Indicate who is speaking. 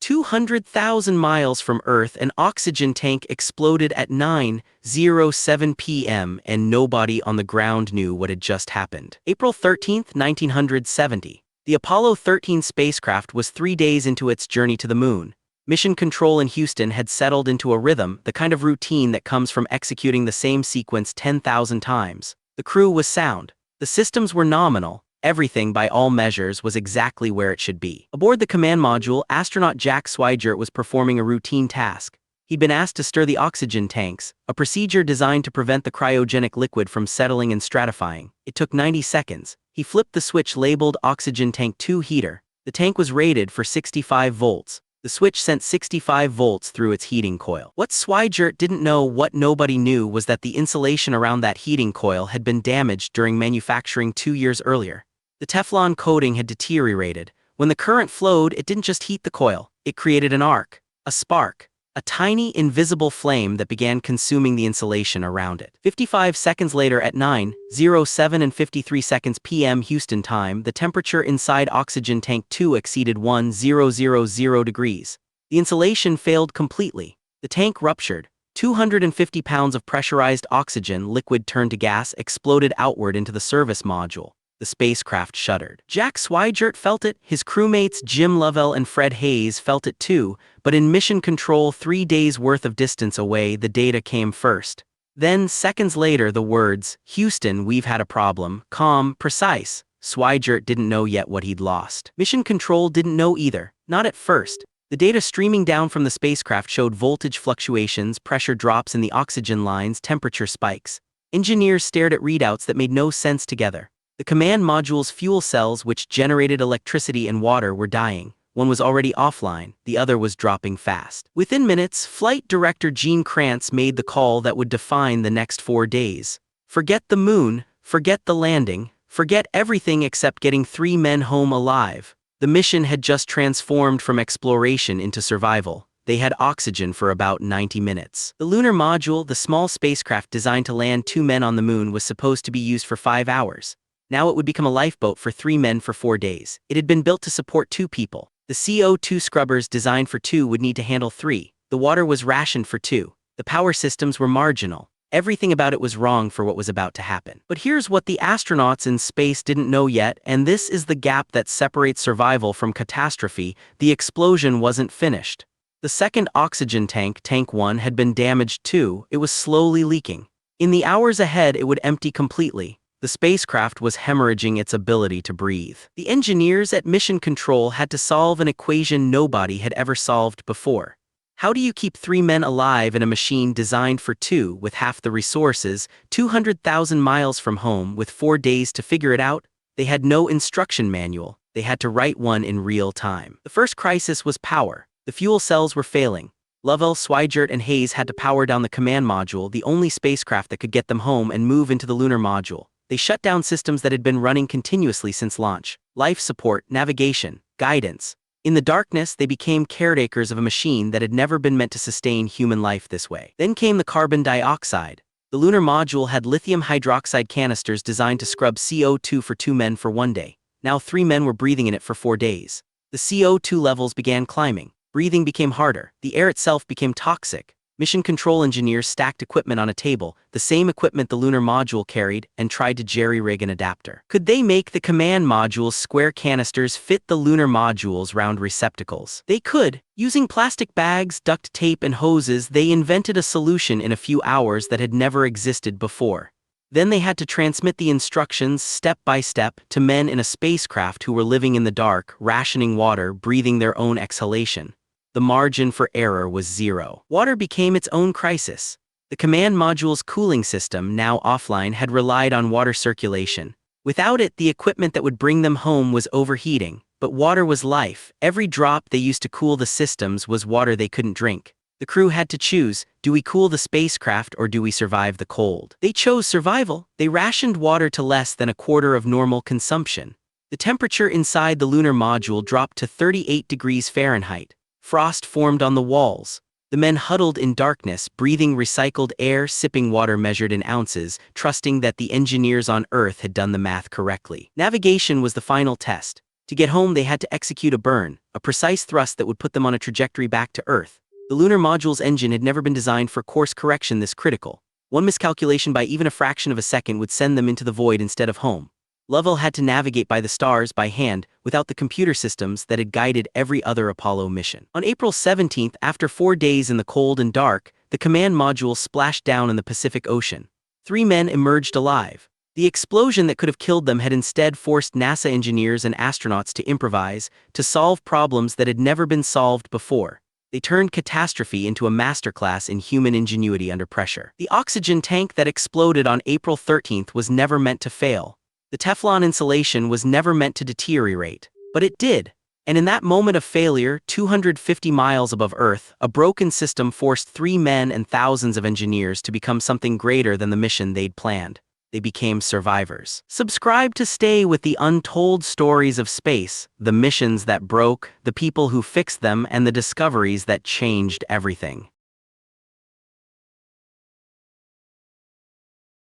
Speaker 1: 200,000 miles from Earth, an oxygen tank exploded at 9:07 p.m. and nobody on the ground knew what had just happened. April 13, 1970. The Apollo 13 spacecraft was 3 days into its journey to the moon. Mission control in Houston had settled into a rhythm, the kind of routine that comes from executing the same sequence 10,000 times. The crew was sound. The systems were nominal. Everything, by all measures, was exactly where it should be. Aboard the command module, astronaut Jack Swigert was performing a routine task. He'd been asked to stir the oxygen tanks, a procedure designed to prevent the cryogenic liquid from settling and stratifying. It took 90 seconds. He flipped the switch labeled Oxygen Tank 2 Heater. The tank was rated for 65 volts. The switch sent 65 volts through its heating coil. What Swigert didn't know, what nobody knew, was that the insulation around that heating coil had been damaged during manufacturing 2 years earlier. The Teflon coating had deteriorated. When the current flowed, it didn't just heat the coil, it created an arc, a spark, a tiny, invisible flame that began consuming the insulation around it. 55 seconds later, at 9:07 and 53 seconds p.m. Houston time, the temperature inside Oxygen Tank 2 exceeded 1000 degrees. The insulation failed completely. The tank ruptured. 250 pounds of pressurized oxygen liquid turned to gas exploded outward into the service module. The spacecraft shuddered. Jack Swigert felt it, his crewmates Jim Lovell and Fred Hayes felt it too, but in mission control 3 days' worth of distance away, the data came first. Then, seconds later, the words, "Houston, we've had a problem, calm, precise." Swigert didn't know yet what he'd lost. Mission control didn't know either, not at first. The data streaming down from the spacecraft showed voltage fluctuations, pressure drops in the oxygen lines, temperature spikes. Engineers stared at readouts that made no sense together. The command module's fuel cells, which generated electricity and water, were dying. One was already offline, the other was dropping fast. Within minutes, Flight Director Kranz made the call that would define the next 4 days. Forget the moon, forget the landing, forget everything except getting 3 men home alive. The mission had just transformed from exploration into survival. They had oxygen for about 90 minutes. The Lunar Module, the small spacecraft designed to land 2 men on the moon, was supposed to be used for 5 hours. Now it would become a lifeboat for 3 men for 4 days. It had been built to support 2 people. The CO2 scrubbers designed for 2 would need to handle 3. The water was rationed for 2. The power systems were marginal. Everything about it was wrong for what was about to happen. But here's what the astronauts in space didn't know yet, and this is the gap that separates survival from catastrophe. The explosion wasn't finished. The second oxygen tank, Tank 1, had been damaged too. It was slowly leaking. In the hours ahead, it would empty completely. The spacecraft was hemorrhaging its ability to breathe. The engineers at Mission Control had to solve an equation nobody had ever solved before. How do you keep 3 men alive in a machine designed for 2 with half the resources, 200,000 miles from home, with 4 days to figure it out? They had no instruction manual. They had to write one in real time. The first crisis was power. The fuel cells were failing. Lovell, Swigert, and Hayes had to power down the command module, the only spacecraft that could get them home and move into the lunar module. They shut down systems that had been running continuously since launch: life support, navigation, guidance. In the darkness, they became caretakers of a machine that had never been meant to sustain human life this way. Then came the carbon dioxide. The lunar module had lithium hydroxide canisters designed to scrub CO2 for 2 men for 1 day. Now 3 men were breathing in it for 4 days. The CO2 levels began climbing. Breathing became harder. The air itself became toxic. Mission control engineers stacked equipment on a table, the same equipment the lunar module carried, and tried to jerry-rig an adapter. Could they make the command module's square canisters fit the lunar module's round receptacles? They could. Using plastic bags, duct tape, and hoses, they invented a solution in a few hours that had never existed before. Then they had to transmit the instructions, step by step, to men in a spacecraft who were living in the dark, rationing water, breathing their own exhalation. The margin for error was 0. Water became its own crisis. The command module's cooling system, now offline, had relied on water circulation. Without it, the equipment that would bring them home was overheating. But water was life. Every drop they used to cool the systems was water they couldn't drink. The crew had to choose: do we cool the spacecraft or do we survive the cold? They chose survival. They rationed water to less than a quarter of normal consumption. The temperature inside the lunar module dropped to 38 degrees Fahrenheit. Frost formed on the walls. The men huddled in darkness, breathing recycled air, sipping water measured in ounces, trusting that the engineers on Earth had done the math correctly. Navigation was the final test. To get home, they had to execute a burn, a precise thrust that would put them on a trajectory back to Earth. The lunar module's engine had never been designed for course correction this critical. One miscalculation by even a fraction of a second would send them into the void instead of home. Lovell had to navigate by the stars by hand without the computer systems that had guided every other Apollo mission. On April 17th, after 4 days in the cold and dark, the command module splashed down in the Pacific Ocean. 3 men emerged alive. The explosion that could have killed them had instead forced NASA engineers and astronauts to improvise, to solve problems that had never been solved before. They turned catastrophe into a masterclass in human ingenuity under pressure. The oxygen tank that exploded on April 13th was never meant to fail. The Teflon insulation was never meant to deteriorate. But it did. And in that moment of failure, 250 miles above Earth, a broken system forced 3 men and thousands of engineers to become something greater than the mission they'd planned. They became survivors. Subscribe to stay with the untold stories of space, the missions that broke, the people who fixed them, and the discoveries that changed everything.